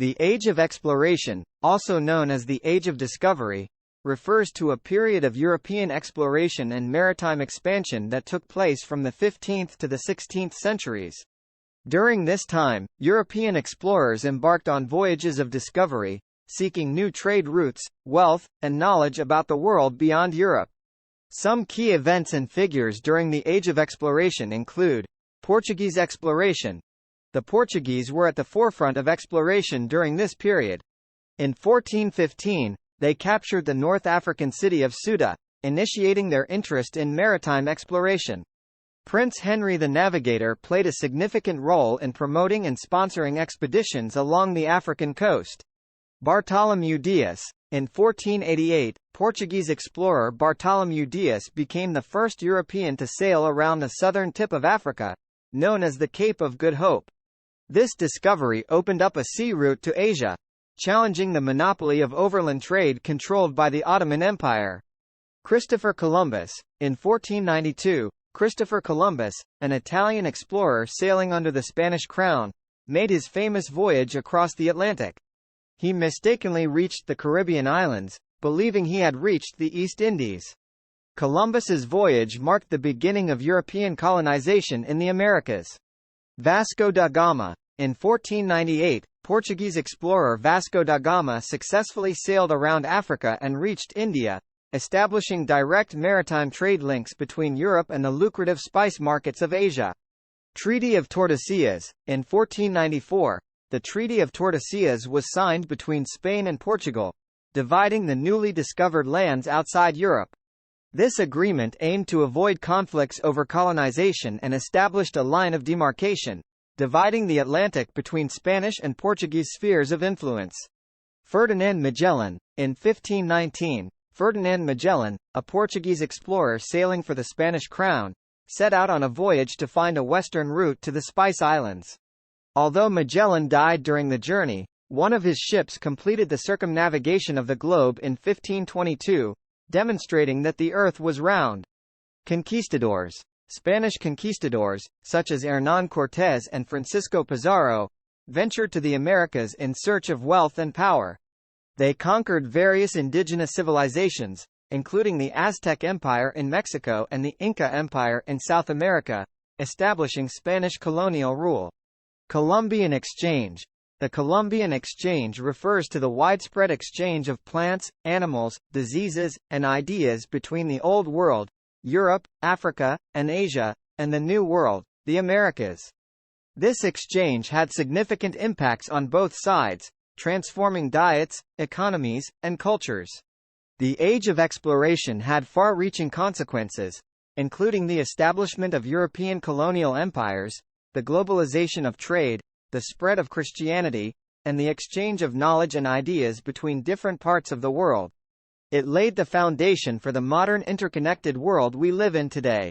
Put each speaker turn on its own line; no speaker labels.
The Age of Exploration, also known as the Age of Discovery, refers to a period of European exploration and maritime expansion that took place from the 15th to the 16th centuries. During this time, European explorers embarked on voyages of discovery, seeking new trade routes, wealth, and knowledge about the world beyond Europe. Some key events and figures during the Age of Exploration include Portuguese exploration. The Portuguese were at the forefront of exploration during this period. In 1415, they captured the North African city of Ceuta, initiating their interest in maritime exploration. Prince Henry the Navigator played a significant role in promoting and sponsoring expeditions along the African coast. Bartholomew Dias. In 1488, Portuguese explorer Bartholomew Dias became the first European to sail around the southern tip of Africa, known as the Cape of Good Hope. This discovery opened up a sea route to Asia, challenging the monopoly of overland trade controlled by the Ottoman Empire. Christopher Columbus. In 1492, Christopher Columbus, an Italian explorer sailing under the Spanish crown, made his famous voyage across the Atlantic. He mistakenly reached the Caribbean islands, believing he had reached the East Indies. Columbus's voyage marked the beginning of European colonization in the Americas. Vasco da Gama. In 1498, Portuguese explorer Vasco da Gama successfully sailed around Africa and reached India, establishing direct maritime trade links between Europe and the lucrative spice markets of Asia. Treaty of Tordesillas. In 1494, the Treaty of Tordesillas was signed between Spain and Portugal, dividing the newly discovered lands outside Europe. This agreement aimed to avoid conflicts over colonization and established a line of demarcation, dividing the Atlantic between Spanish and Portuguese spheres of influence. Ferdinand Magellan. In 1519, Ferdinand Magellan, a Portuguese explorer sailing for the Spanish crown, set out on a voyage to find a western route to the Spice Islands. Although Magellan died during the journey, one of his ships completed the circumnavigation of the globe in 1522, demonstrating that the Earth was round. Conquistadors. Spanish conquistadors, such as Hernán Cortés and Francisco Pizarro, ventured to the Americas in search of wealth and power. They conquered various indigenous civilizations, including the Aztec Empire in Mexico and the Inca Empire in South America, establishing Spanish colonial rule. Columbian Exchange. The Columbian Exchange refers to the widespread exchange of plants, animals, diseases, and ideas between the Old World, Europe, Africa, and Asia, and the New World, the Americas. This exchange had significant impacts on both sides, transforming diets, economies, and cultures. The Age of Exploration had far-reaching consequences, including the establishment of European colonial empires, the globalization of trade, the spread of Christianity, and the exchange of knowledge and ideas between different parts of the world. It laid the foundation for the modern interconnected world we live in today.